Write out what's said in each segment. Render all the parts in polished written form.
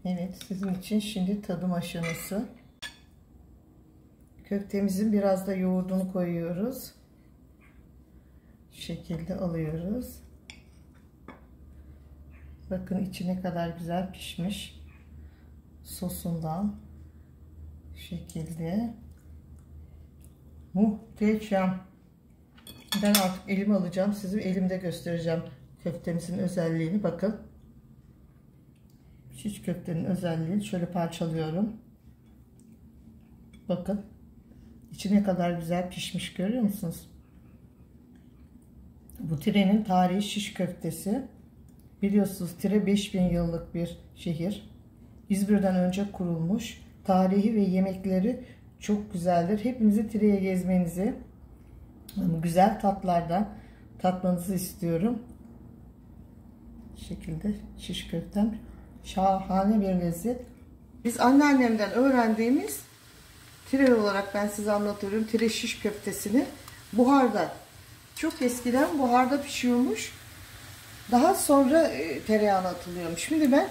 Evet, sizin için şimdi tadım aşaması. Köftemizin biraz da yoğurdunu koyuyoruz. Şu şekilde alıyoruz. Bakın içi ne kadar güzel pişmiş. Sosundan. Şu şekilde. Muhteşem. Ben artık elime alacağım. Size elimde göstereceğim köftemizin özelliğini. Bakın. Şiş köftenin özelliğini şöyle parçalıyorum. Bakın. İçi ne kadar güzel pişmiş, görüyor musunuz? Bu Tire'nin tarihi şiş köftesi. Biliyorsunuz Tire 5000 yıllık bir şehir. İzmir'den önce kurulmuş. Tarihi ve yemekleri çok güzeldir. Hepinizi Tire'ye gezmenizi, güzel tatlarda tatmanızı istiyorum. Bu şekilde şiş köftem şahane bir lezzet. Biz anneannemden öğrendiğimiz Tire olarak ben size anlatıyorum. Tire şiş köftesini buharda, çok eskiden buharda pişiyormuş. Daha sonra tereyağına atılıyormuş. Şimdi ben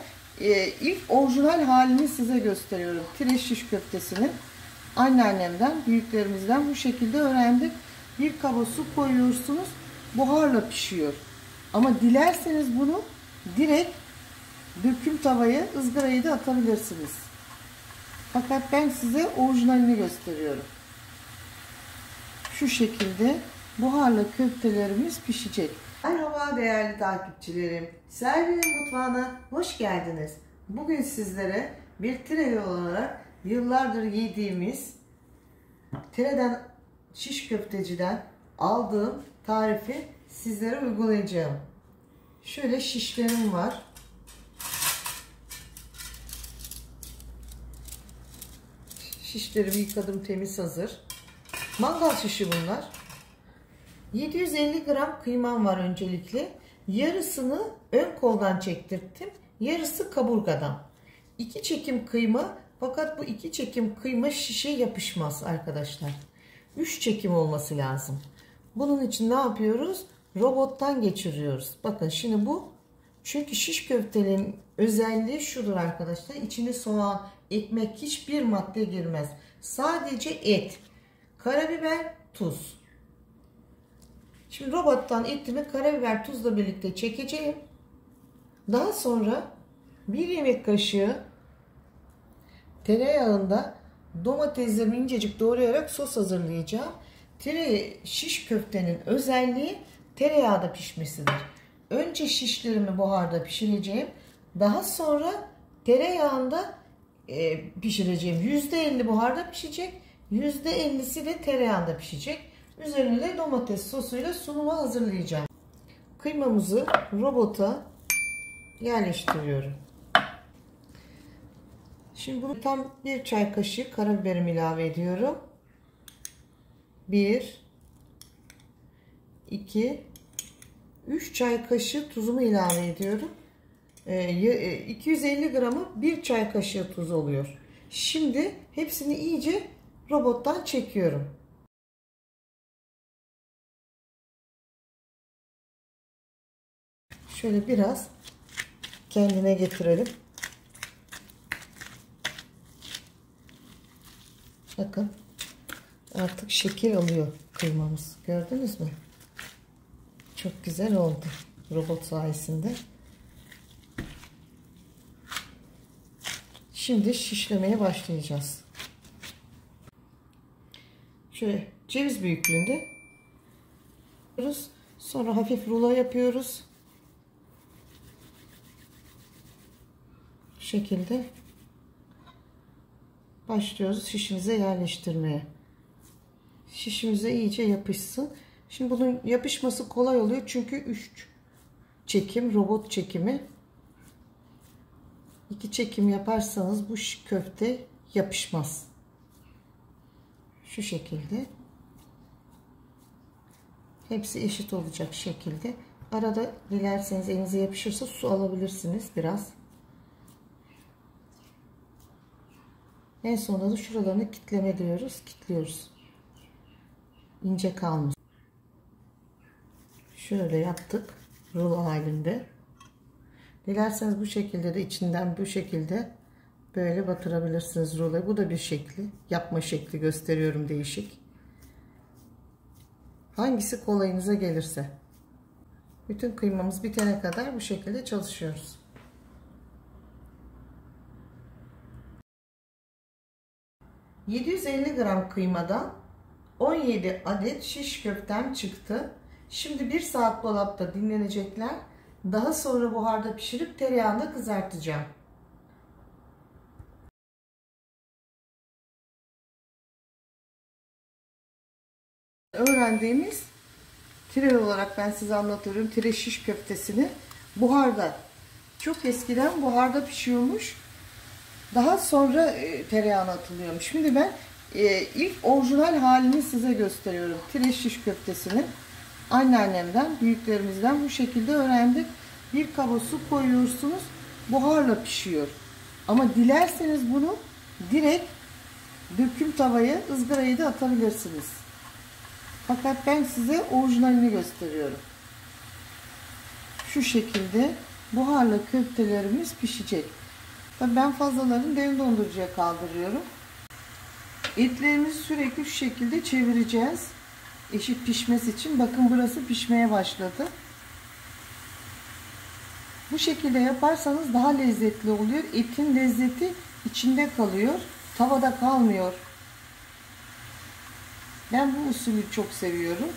ilk orijinal halini size gösteriyorum. Tire şiş köftesini anneannemden, büyüklerimizden bu şekilde öğrendik. Bir kaba su koyuyorsunuz, buharla pişiyor. Ama dilerseniz bunu direkt döküm tavaya, ızgarayı da atabilirsiniz. Fakat ben size orijinalini gösteriyorum. Şu şekilde buharla köftelerimiz pişecek. Merhaba değerli takipçilerim. Selvi'nin mutfağına hoş geldiniz. Bugün sizlere bir Tire'li olarak yıllardır yediğimiz Tire'den, şiş köfteciden aldığım tarifi sizlere uygulayacağım. Şöyle şişlerim var. Şişlerimi yıkadım, temiz, hazır. Mangal şişi bunlar. 750 gram kıymam var öncelikle. Yarısını ön koldan çektirttim. Yarısı kaburgadan. 2 çekim kıyma, fakat bu 2 çekim kıyma şişe yapışmaz arkadaşlar. 3 çekim olması lazım. Bunun için ne yapıyoruz? Robottan geçiriyoruz. Bakın şimdi bu, çünkü şiş köftenin özelliği şudur arkadaşlar. İçine soğan, ekmek, hiçbir madde girmez. Sadece et, karabiber, tuz. Şimdi robottan etimi karabiber, tuzla birlikte çekeceğim. Daha sonra 1 yemek kaşığı tereyağında domateslerimi incecik doğrayarak sos hazırlayacağım. Şiş köftenin özelliği tereyağda pişmesidir. Önce şişlerimi buharda pişireceğim. Daha sonra tereyağında pişireceğim. %50 buharda pişecek. %50'si de tereyağında pişecek. Üzerine de domates sosuyla sunumu hazırlayacağım. Kıymamızı robota yerleştiriyorum. Şimdi bunu tam 1 çay kaşığı karabiberimi ilave ediyorum. 1, 2, 3 çay kaşığı tuzumu ilave ediyorum. 250 gramı 1 çay kaşığı tuz oluyor. Şimdi hepsini iyice robottan çekiyorum. Şöyle biraz kendine getirelim. Bakın artık şekil alıyor kıymamız. Gördünüz mü? Çok güzel oldu robot sayesinde. Şimdi şişlemeye başlayacağız. Şöyle ceviz büyüklüğünde yapıyoruz. Sonra hafif rulo yapıyoruz. Bu şekilde başlıyoruz şişimize yerleştirmeye. Şişimize iyice yapışsın. Şimdi bunun yapışması kolay oluyor çünkü 3 çekim, robot çekimi. 2 çekim yaparsanız bu köfte yapışmaz. Şu şekilde. Hepsi eşit olacak şekilde. Arada dilerseniz elinize yapışırsa su alabilirsiniz biraz. En sonunda da şuralarını kitleme diyoruz. Kitliyoruz. İnce kalmış. Şöyle yaptık. Rulo halinde. Dilerseniz bu şekilde de içinden bu şekilde Böyle batırabilirsiniz ruloyu. Bu da bir şekli. Yapma şekli gösteriyorum, değişik. Hangisi kolayınıza gelirse. Bütün kıymamız bitene kadar bu şekilde çalışıyoruz. ...750 gram kıymadan 17 adet şiş köftem çıktı. Şimdi 1 saat dolapta dinlenecekler. Daha sonra buharda pişirip tereyağında kızartacağım. Öğrendiğimiz tire olarak ben size anlatıyorum. Tire şiş köftesini buharda. Çok eskiden buharda pişiyormuş. Daha sonra tereyağına atılıyormuş. Şimdi ben ilk orijinal halini size gösteriyorum. Tire şiş köftesini anneannemden, büyüklerimizden bu şekilde öğrendik. Bir kaba su koyuyorsunuz. Buharla pişiyor. Ama dilerseniz bunu direkt döküm tavaya, ızgarayı da atabilirsiniz. Fakat ben size orijinalini gösteriyorum. Şu şekilde buharla köftelerimiz pişecek. Ben fazlalarını derin dondurucuya kaldırıyorum. Etlerimizi sürekli şu şekilde çevireceğiz. Eşit pişmesi için. Bakın burası pişmeye başladı. Bu şekilde yaparsanız daha lezzetli oluyor. Etin lezzeti içinde kalıyor. Tavada kalmıyor. Ben bu usulü çok seviyorum.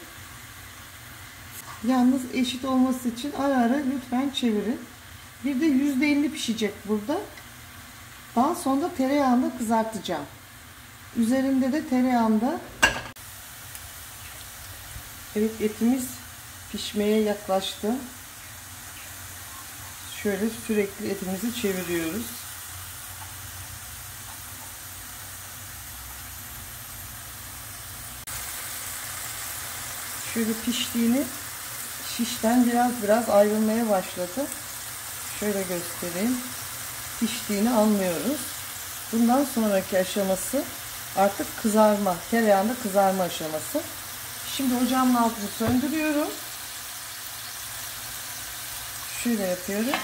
Yalnız eşit olması için ara ara lütfen çevirin. Bir de %50 pişecek burada. Daha sonra tereyağında kızartacağım. Üzerinde de tereyağında. Evet, etimiz pişmeye yaklaştı. Şöyle sürekli etimizi çeviriyoruz. Şöyle piştiğini, şişten biraz ayrılmaya başladı. Şöyle göstereyim. Piştiğini anlıyoruz. Bundan sonraki aşaması artık kızarma, tereyağında kızarma aşaması. Şimdi ocağımın altını söndürüyorum. Şöyle yapıyorum.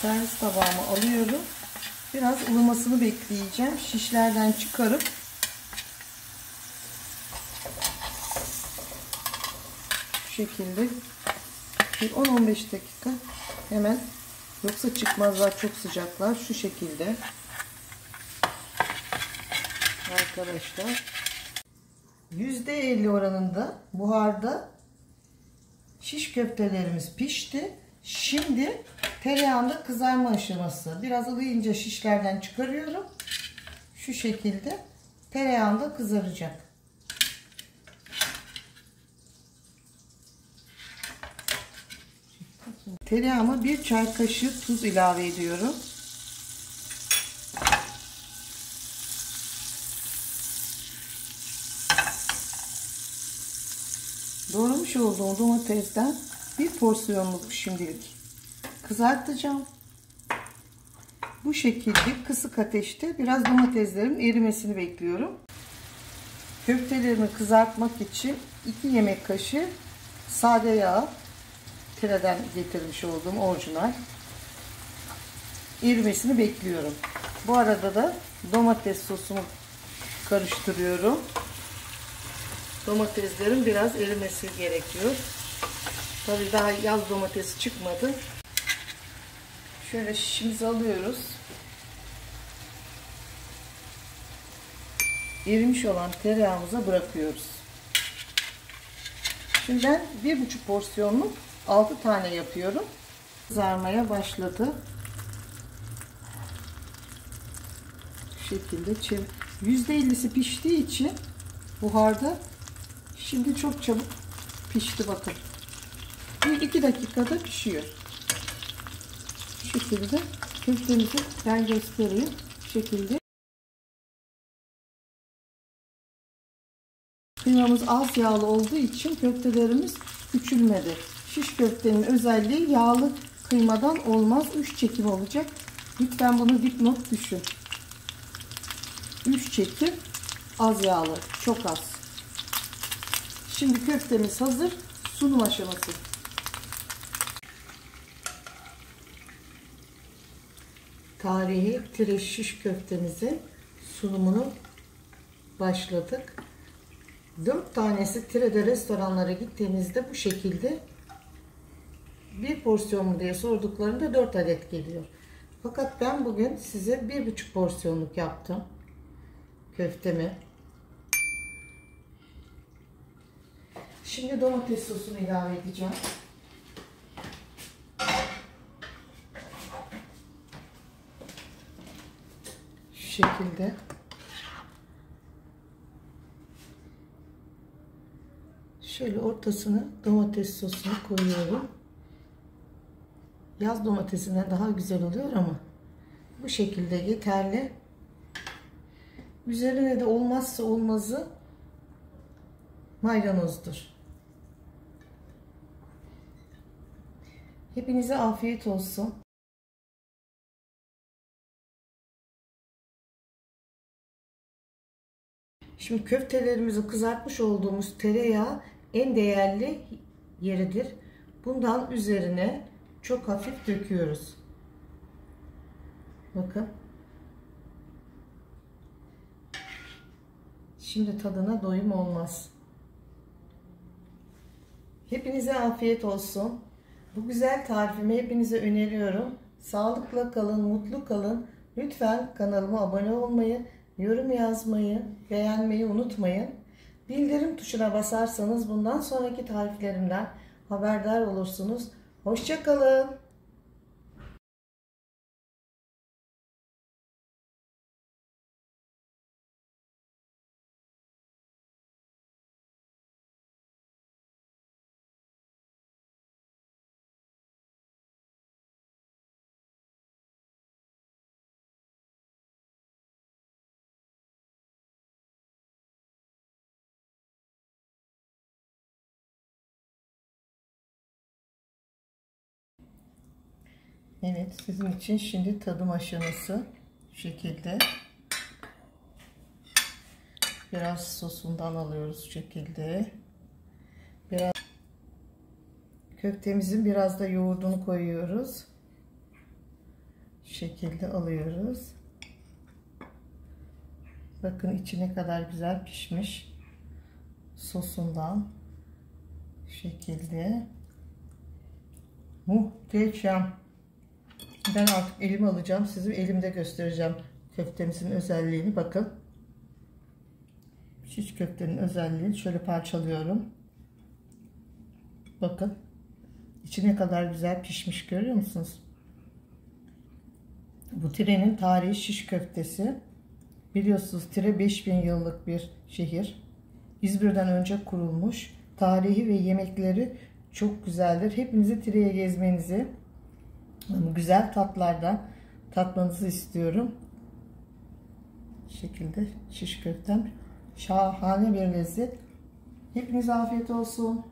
Servis tabağıma alıyorum. Biraz ılımasını bekleyeceğim. Şişlerden çıkarıp şu şekilde bir 10-15 dakika hemen, yoksa çıkmazlar, çok sıcaklar. Şu şekilde arkadaşlar, %50 oranında buharda şiş köftelerimiz pişti. Şimdi tereyağında kızarma aşaması. Biraz ılıyınca şişlerden çıkarıyorum. Şu şekilde tereyağında kızaracak. Tereyağıma 1 çay kaşığı tuz ilave ediyorum. Doğramış olduğum domatesden bir porsiyonluk şimdilik kızartacağım. Bu şekilde kısık ateşte biraz domateslerimin erimesini bekliyorum. Köftelerimi kızartmak için 2 yemek kaşığı sade yağ, Tire'den getirmiş olduğum orijinal, erimesini bekliyorum. Bu arada da domates sosumu karıştırıyorum. Domateslerin biraz erimesi gerekiyor. Tabii daha yaz domatesi çıkmadı. Şöyle şişimizi alıyoruz. Erimiş olan tereyağımıza bırakıyoruz. Şimdi ben 1,5 porsiyonluk 6 tane yapıyorum. Kızarmaya başladı. Bu şekilde çevir. %50'si piştiği için buharda şimdi çok çabuk pişti, bakın. 1-2 dakikada pişiyor. Bu şekilde köftemizi ben göstereyim. Bu şekilde. Kıymamız az yağlı olduğu için köftelerimiz küçülmedi. Şiş köftenin özelliği yağlı kıymadan olmaz. 3 çekim olacak. Lütfen bunu dipnot düşün. 3 çekim, az yağlı, çok az. Şimdi köftemiz hazır. Sunum aşaması. tarihi tire şiş köftemizin sunumunu başladık. 4 tanesi Tire'de restoranlara gittiğinizde bu şekilde bir porsiyon mu diye sorduklarında 4 adet geliyor. Fakat ben bugün size 1,5 porsiyonluk yaptım köftemi. Şimdi domates sosunu ilave edeceğim. Şu şekilde. Şöyle ortasına domates sosunu koyuyorum. Yaz domatesinden daha güzel oluyor ama bu şekilde yeterli. Üzerine de olmazsa olmazı maydanozdur. Hepinize afiyet olsun. Şimdi köftelerimizi kızartmış olduğumuz tereyağı en değerli yeridir. Bundan üzerine çok hafif döküyoruz. Bakın. Şimdi tadına doyum olmaz. Hepinize afiyet olsun. Bu güzel tarifimi hepinize öneriyorum. Sağlıkla kalın, mutlu kalın. Lütfen kanalıma abone olmayı, yorum yazmayı, beğenmeyi unutmayın. Bildirim tuşuna basarsanız bundan sonraki tariflerimden haberdar olursunuz. Hoşça kalın. Evet, sizin için şimdi tadım aşaması şu şekilde. Biraz sosundan alıyoruz şu şekilde. Biraz köftemizin biraz da yoğurdunu koyuyoruz. Şu şekilde alıyoruz. Bakın içi ne kadar güzel pişmiş. Sosundan şu şekilde. Muhteşem. Ben artık elime alacağım. Size elimde göstereceğim köftemizin özelliğini. Bakın. Şiş köftenin özelliğini şöyle parçalıyorum. Bakın. İçi ne kadar güzel pişmiş, görüyor musunuz? Bu Tire'nin tarihi şiş köftesi. Biliyorsunuz Tire 5000 yıllık bir şehir. İzmir'den önce kurulmuş. Tarihi ve yemekleri çok güzeldir. Hepinizi Tire'ye gezmenizi, güzel tatlardan tatmanızı istiyorum. Bu şekilde şiş köftem şahane bir lezzet. Hepinize afiyet olsun.